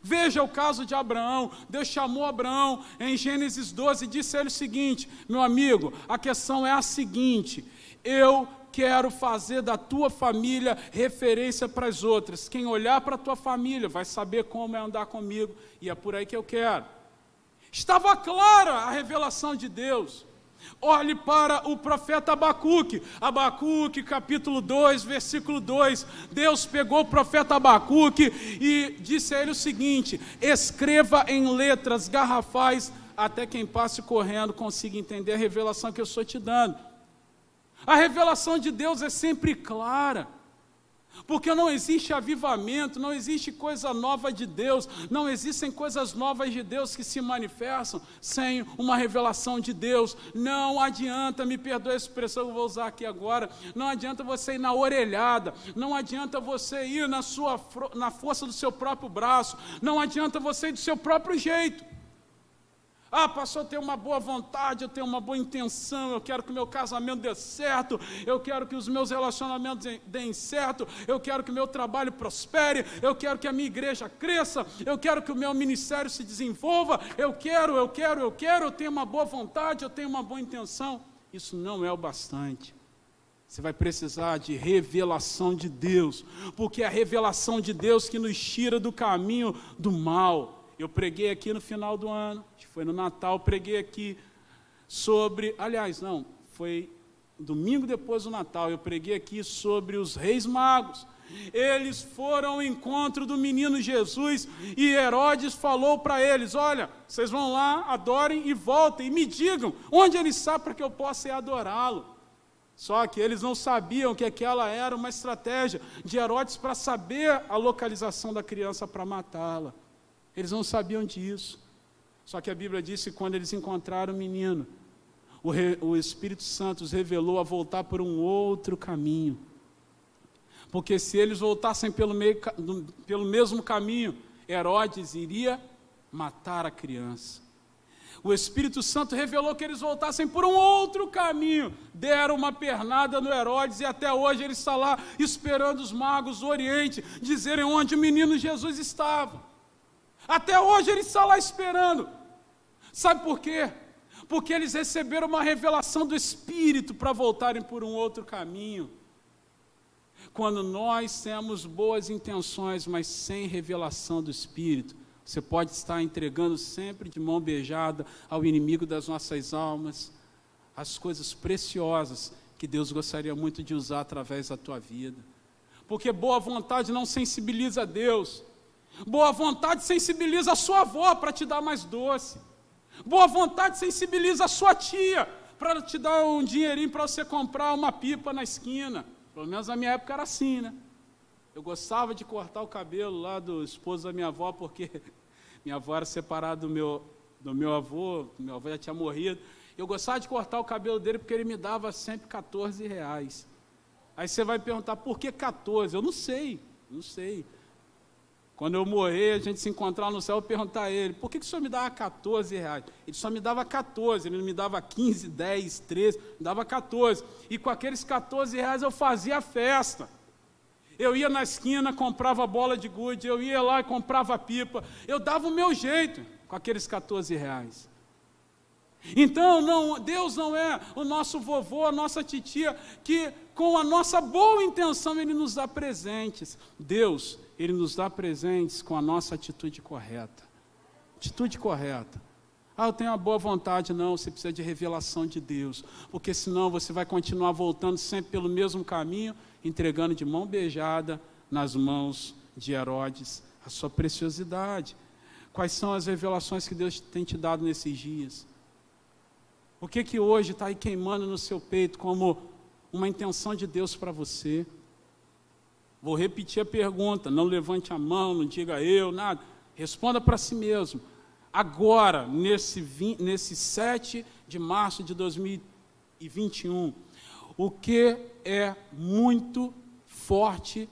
Veja o caso de Abraão. Deus chamou Abraão em Gênesis 12 e disse a ele o seguinte: meu amigo, a questão é a seguinte, eu quero fazer da tua família referência para as outras. Quem olhar para a tua família vai saber como é andar comigo, e é por aí que eu quero. Estava clara a revelação de Deus. Olhe para o profeta Abacuque. Abacuque, capítulo 2, versículo 2. Deus pegou o profeta Abacuque e disse a ele o seguinte: escreva em letras garrafais, até quem passe correndo consiga entender a revelação que eu estou te dando. A revelação de Deus é sempre clara. Porque não existe avivamento, não existe coisa nova de Deus, não existem coisas novas de Deus que se manifestam sem uma revelação de Deus. Não adianta, me perdoe a expressão que eu vou usar aqui agora, não adianta você ir na orelhada, não adianta você ir na força do seu próprio braço, não adianta você ir do seu próprio jeito. Ah, pastor, eu tenho uma boa vontade, eu tenho uma boa intenção, eu quero que o meu casamento dê certo, eu quero que os meus relacionamentos deem certo, eu quero que o meu trabalho prospere, eu quero que a minha igreja cresça, eu quero que o meu ministério se desenvolva, eu tenho uma boa vontade, eu tenho uma boa intenção. Isso não é o bastante. Você vai precisar de revelação de Deus, porque é a revelação de Deus que nos tira do caminho do mal. Eu preguei aqui no final do ano, foi no Natal, preguei aqui sobre, foi domingo depois do Natal, eu preguei aqui sobre os reis magos. Eles foram ao encontro do menino Jesus e Herodes falou para eles: olha, vocês vão lá, adorem e voltem e me digam onde ele está para que eu possa ir adorá-lo. Só que eles não sabiam que aquela era uma estratégia de Herodes para saber a localização da criança para matá-la. Eles não sabiam disso. Só que a Bíblia disse que quando eles encontraram o menino, o Espírito Santo os revelou a voltar por um outro caminho. Porque se eles voltassem pelo mesmo caminho, Herodes iria matar a criança. O Espírito Santo revelou que eles voltassem por um outro caminho. Deram uma pernada no Herodes e até hoje ele está lá esperando os magos do Oriente dizerem onde o menino Jesus estava. Até hoje ele está lá esperando. Sabe por quê? Porque eles receberam uma revelação do Espírito para voltarem por um outro caminho. Quando nós temos boas intenções, mas sem revelação do Espírito, você pode estar entregando sempre de mão beijada ao inimigo das nossas almas as coisas preciosas que Deus gostaria muito de usar através da tua vida. Porque boa vontade não sensibiliza a Deus. Boa vontade sensibiliza a sua avó para te dar mais doce. Boa vontade sensibiliza a sua tia para te dar um dinheirinho para você comprar uma pipa na esquina. Pelo menos na minha época era assim, né? Eu gostava de cortar o cabelo lá do esposo da minha avó, porque minha avó era separada do meu avô já tinha morrido. Eu gostava de cortar o cabelo dele porque ele me dava sempre R$14. Aí você vai perguntar, por que 14? Eu não sei. Quando eu morrer, a gente se encontrar no céu, eu perguntar a ele, por que o senhor me dava R$14? Ele só me dava 14, ele não me dava 15, 10, 13, me dava 14. E com aqueles R$14 eu fazia a festa. Eu ia na esquina, comprava bola de gude, eu ia lá e comprava pipa. Eu dava o meu jeito com aqueles 14 reais. Então, Deus não é o nosso vovô, a nossa titia, que com a nossa boa intenção Ele nos dá presentes. Deus, Ele nos dá presentes com a nossa atitude correta. Atitude correta. Eu tenho uma boa vontade. Não, você precisa de revelação de Deus, porque senão você vai continuar voltando sempre pelo mesmo caminho, entregando de mão beijada nas mãos de Herodes a sua preciosidade. Quais são as revelações que Deus tem te dado nesses dias? O que hoje está aí queimando no seu peito como uma intenção de Deus para você? Vou repetir a pergunta, não levante a mão, não diga eu, nada. Responda para si mesmo. Agora, nesse 7 de março de 2021, o que é muito forte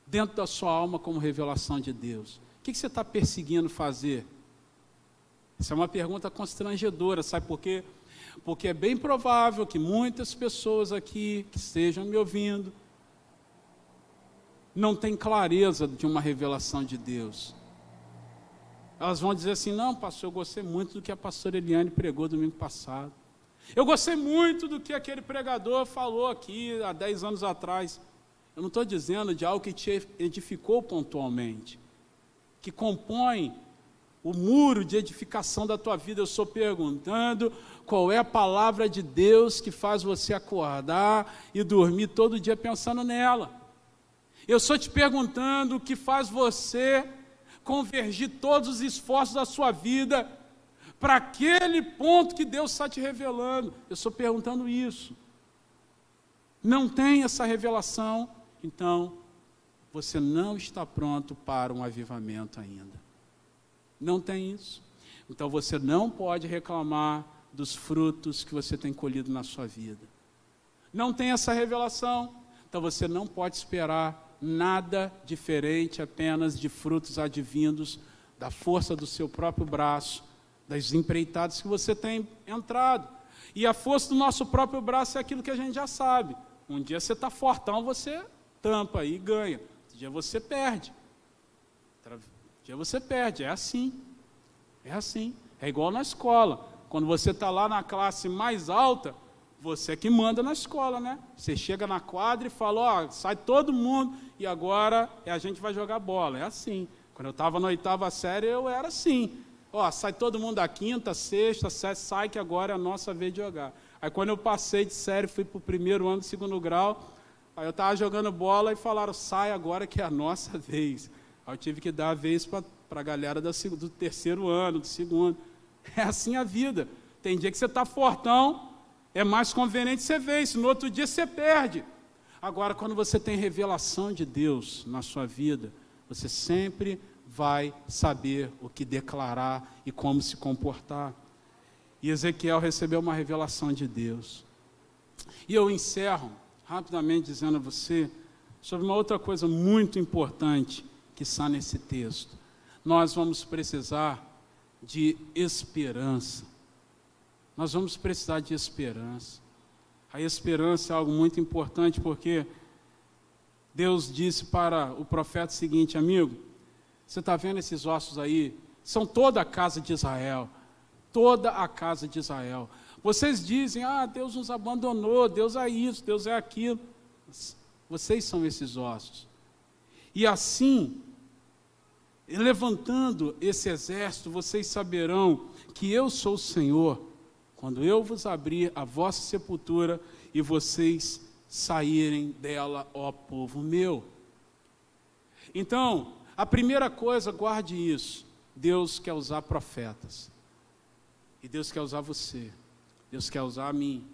dentro da sua alma como revelação de Deus? O que você está perseguindo fazer? Essa é uma pergunta constrangedora, sabe por quê? Porque é bem provável que muitas pessoas aqui que estejam me ouvindo não têm clareza de uma revelação de Deus. Elas vão dizer assim: não, pastor, eu gostei muito do que a pastora Eliane pregou domingo passado. Eu gostei muito do que aquele pregador falou aqui há 10 anos atrás. Eu não estou dizendo de algo que te edificou pontualmente, que compõe o muro de edificação da tua vida. Eu estou perguntando qual é a palavra de Deus que faz você acordar e dormir todo dia pensando nela. Eu estou te perguntando o que faz você convergir todos os esforços da sua vida para aquele ponto que Deus está te revelando. Eu estou perguntando isso. Não tem essa revelação, então você não está pronto para um avivamento ainda. Não tem isso. Então você não pode reclamar dos frutos que você tem colhido na sua vida. Não tem essa revelação, então você não pode esperar nada diferente apenas de frutos advindos da força do seu próprio braço, das empreitadas que você tem entrado. E a força do nosso próprio braço é aquilo que a gente já sabe. Um dia você está fortão, você tampa e ganha. Outro dia você perde. Outro dia você perde. É assim. É assim. É igual na escola. Quando você está lá na classe mais alta, você é que manda na escola, né? Você chega na quadra e fala: sai todo mundo e agora a gente vai jogar bola. É assim. Quando eu estava na 8ª série, eu era assim. Sai todo mundo da 5ª, 6ª, 7ª, sai que agora é a nossa vez de jogar. Aí quando eu passei de série, fui para o 1º ano do 2º grau, aí eu estava jogando bola e falaram: sai agora que é a nossa vez. Aí eu tive que dar a vez para a galera do 3º ano, do 2º. É assim a vida. Tem dia que você está fortão, é mais conveniente você vencer, no outro dia você perde. Agora, quando você tem revelação de Deus na sua vida, você sempre vai saber o que declarar e como se comportar. E Ezequiel recebeu uma revelação de Deus. E eu encerro rapidamente dizendo a você sobre uma outra coisa muito importante que está nesse texto. Nós vamos precisar de esperança. Nós vamos precisar de esperança. A esperança é algo muito importante, porque Deus disse para o profeta o seguinte: amigo, você está vendo esses ossos aí? São toda a casa de Israel. Toda a casa de Israel. Vocês dizem: Deus nos abandonou, Deus é isso, Deus é aquilo. Vocês são esses ossos. E assim, levantando esse exército, vocês saberão que eu sou o Senhor, quando eu vos abrir a vossa sepultura e vocês saírem dela, ó povo meu. Então, a primeira coisa, guarde isso: Deus quer usar profetas. E Deus quer usar você. Deus quer usar a mim.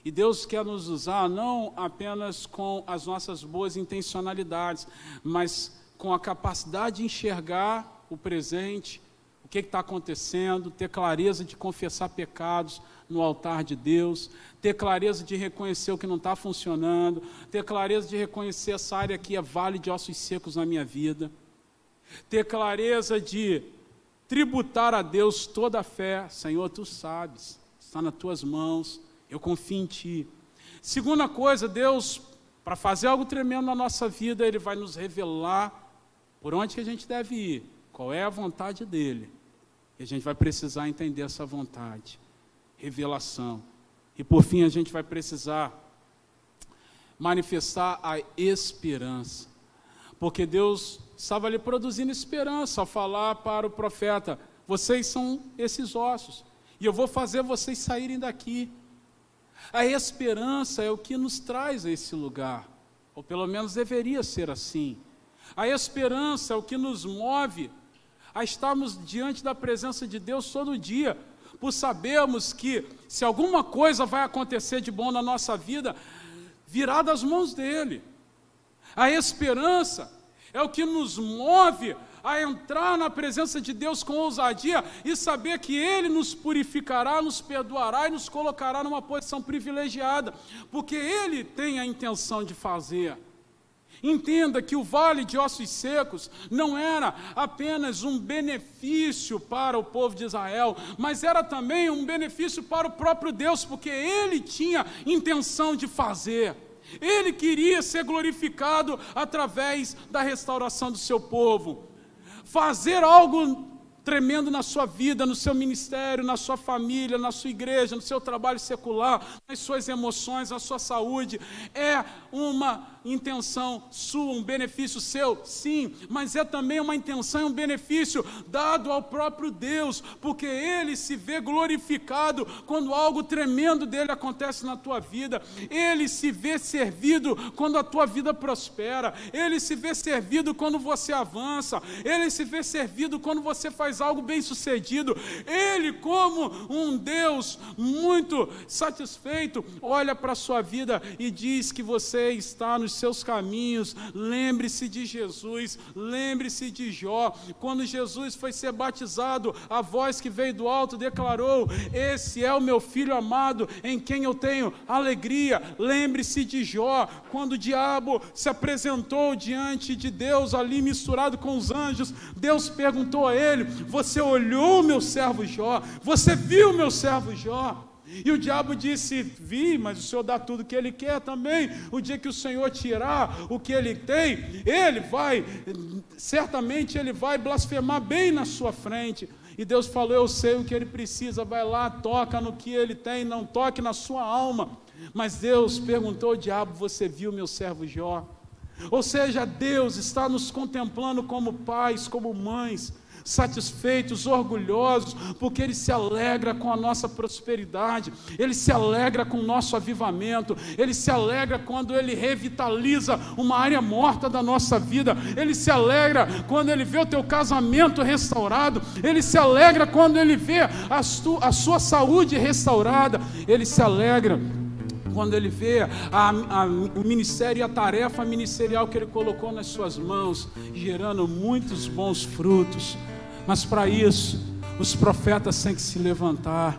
E Deus quer nos usar não apenas com as nossas boas intencionalidades, mas com a capacidade de enxergar o presente, o que está acontecendo, ter clareza de confessar pecados no altar de Deus, ter clareza de reconhecer o que não está funcionando, ter clareza de reconhecer essa área aqui é vale de ossos secos na minha vida, ter clareza de tributar a Deus toda a fé. Senhor, Tu sabes, está nas Tuas mãos, eu confio em Ti. Segunda coisa, Deus para fazer algo tremendo na nossa vida, Ele vai nos revelar por onde que a gente deve ir, qual é a vontade dEle. E a gente vai precisar entender essa vontade, revelação. E por fim a gente vai precisar manifestar a esperança. Porque Deus estava ali produzindo esperança ao falar para o profeta: vocês são esses ossos, e eu vou fazer vocês saírem daqui. A esperança é o que nos traz a esse lugar, ou pelo menos deveria ser assim. A esperança é o que nos move a estarmos diante da presença de Deus todo dia, por sabermos que se alguma coisa vai acontecer de bom na nossa vida, virá das mãos dEle. A esperança é o que nos move a entrar na presença de Deus com ousadia e saber que Ele nos purificará, nos perdoará e nos colocará numa posição privilegiada, porque Ele tem a intenção de fazer. Entenda que o vale de ossos secos não era apenas um benefício para o povo de Israel, mas era também um benefício para o próprio Deus, porque Ele tinha intenção de fazer. Ele queria ser glorificado através da restauração do seu povo. Fazer algo tremendo na sua vida, no seu ministério, na sua família, na sua igreja, no seu trabalho secular, nas suas emoções, na sua saúde, é uma intenção sua, um benefício seu, sim, mas é também uma intenção e um benefício dado ao próprio Deus, porque Ele se vê glorificado quando algo tremendo dEle acontece na tua vida. Ele se vê servido quando a tua vida prospera. Ele se vê servido quando você avança. Ele se vê servido quando você faz algo bem sucedido. Ele, como um Deus muito satisfeito, olha para a sua vida e diz que você está nos seus caminhos. Lembre-se de Jesus, lembre-se de Jó. Quando Jesus foi ser batizado, a voz que veio do alto declarou: esse é o meu filho amado, em quem eu tenho alegria. Lembre-se de Jó, quando o diabo se apresentou diante de Deus ali misturado com os anjos, Deus perguntou a ele: você olhou o meu servo Jó? Você viu o meu servo Jó? E o diabo disse: vi, mas o Senhor dá tudo o que Ele quer também. O dia que o Senhor tirar o que Ele tem, certamente Ele vai blasfemar bem na sua frente. E Deus falou: eu sei o que Ele precisa, vai lá, toca no que Ele tem, não toque na sua alma. Mas Deus perguntou ao diabo: você viu meu servo Jó? Ou seja, Deus está nos contemplando como pais, como mães, satisfeitos, orgulhosos, porque Ele se alegra com a nossa prosperidade, Ele se alegra com o nosso avivamento, Ele se alegra quando Ele revitaliza uma área morta da nossa vida, Ele se alegra quando Ele vê o teu casamento restaurado, Ele se alegra quando Ele vê a sua saúde restaurada, Ele se alegra quando Ele vê o ministério e a tarefa ministerial que Ele colocou nas suas mãos, gerando muitos bons frutos. Mas para isso, os profetas têm que se levantar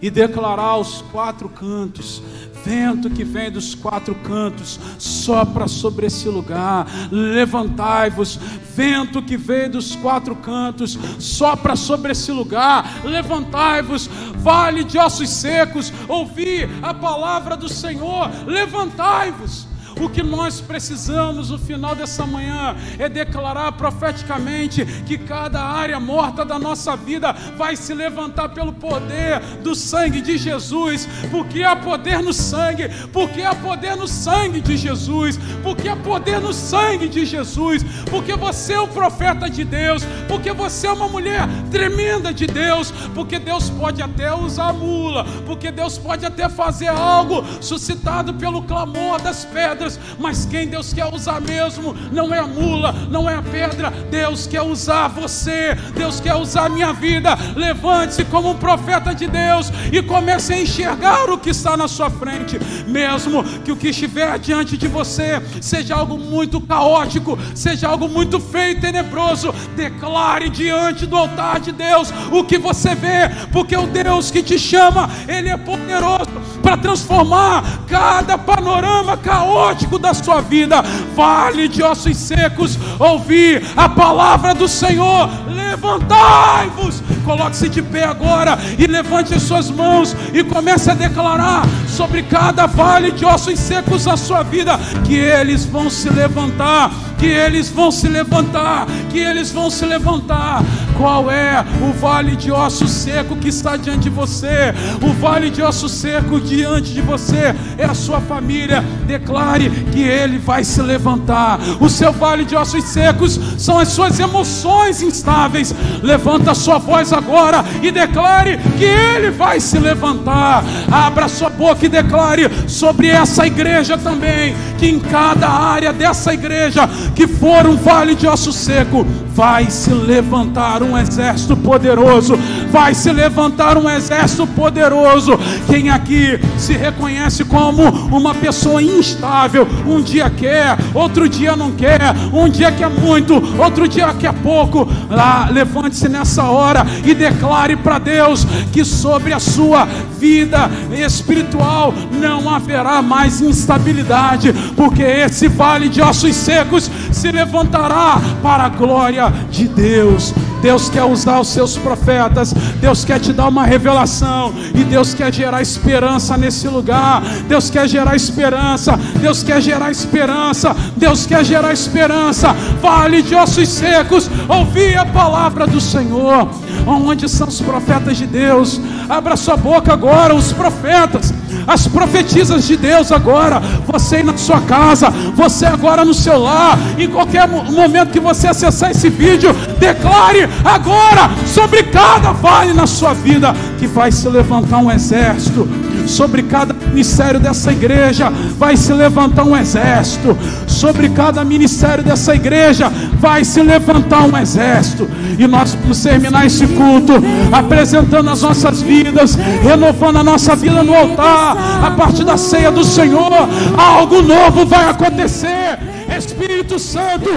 e declarar aos quatro cantos: vento que vem dos quatro cantos, sopra sobre esse lugar, levantai-vos. Vento que vem dos quatro cantos, sopra sobre esse lugar, levantai-vos. Vale de ossos secos, ouvi a palavra do Senhor, levantai-vos. O que nós precisamos no final dessa manhã é declarar profeticamente que cada área morta da nossa vida vai se levantar pelo poder do sangue de Jesus, porque há poder no sangue, porque há poder no sangue de Jesus, porque há poder no sangue de Jesus, porque você é um profeta de Deus, porque você é uma mulher tremenda de Deus, porque Deus pode até usar a mula, porque Deus pode até fazer algo suscitado pelo clamor das pedras, mas quem Deus quer usar mesmo não é a mula, não é a pedra. Deus quer usar você, Deus quer usar a minha vida. Levante-se como um profeta de Deus e comece a enxergar o que está na sua frente, mesmo que o que estiver diante de você seja algo muito caótico, seja algo muito feio e tenebroso. Declare diante do altar de Deus o que você vê, porque o Deus que te chama, Ele é poderoso para transformar cada panorama caótico da sua vida. Vale de ossos secos, ouvi a palavra do Senhor, levantai-vos. Coloque-se de pé agora e levante as suas mãos e comece a declarar sobre cada vale de ossos secos na sua vida, que eles vão se levantar, que eles vão se levantar, que eles vão se levantar. Qual é o vale de osso seco que está diante de você? O vale de osso seco diante de você é a sua família. Declare que ele vai se levantar. O seu vale de ossos secos são as suas emoções instáveis. Levanta a sua voz agora e declare que ele vai se levantar. Abra sua boca e declare sobre essa igreja também, que em cada área dessa igreja que for um vale de osso seco, vai se levantar um exército poderoso. Vai se levantar um exército poderoso. Quem aqui se reconhece como uma pessoa instável? Um dia quer, outro dia não quer. Um dia quer muito, outro dia quer pouco. Lá, levante-se nessa hora e declare para Deus que sobre a sua vida espiritual não haverá mais instabilidade, porque esse vale de ossos secos se levantará para a glória de Deus. Deus quer usar os seus profetas, Deus quer te dar uma revelação, e Deus quer gerar esperança nesse lugar. Deus quer gerar esperança, Deus quer gerar esperança, Deus quer gerar esperança. Vale de ossos secos, ouvi a palavra do Senhor. Onde são os profetas de Deus? Abra sua boca agora, os profetas, as profetisas de Deus agora. Você aí na sua casa, você agora no seu lar, em qualquer momento que você acessar esse vídeo, declare agora sobre cada vale na sua vida que vai se levantar um exército. Sobre cada ministério dessa igreja vai se levantar um exército. Sobre cada ministério dessa igreja vai se levantar um exército. E nós vamos terminar esse culto apresentando as nossas vidas, renovando a nossa vida no altar. A partir da ceia do Senhor, algo novo vai acontecer. Espírito Santo,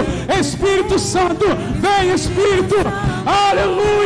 vem Espírito, aleluia.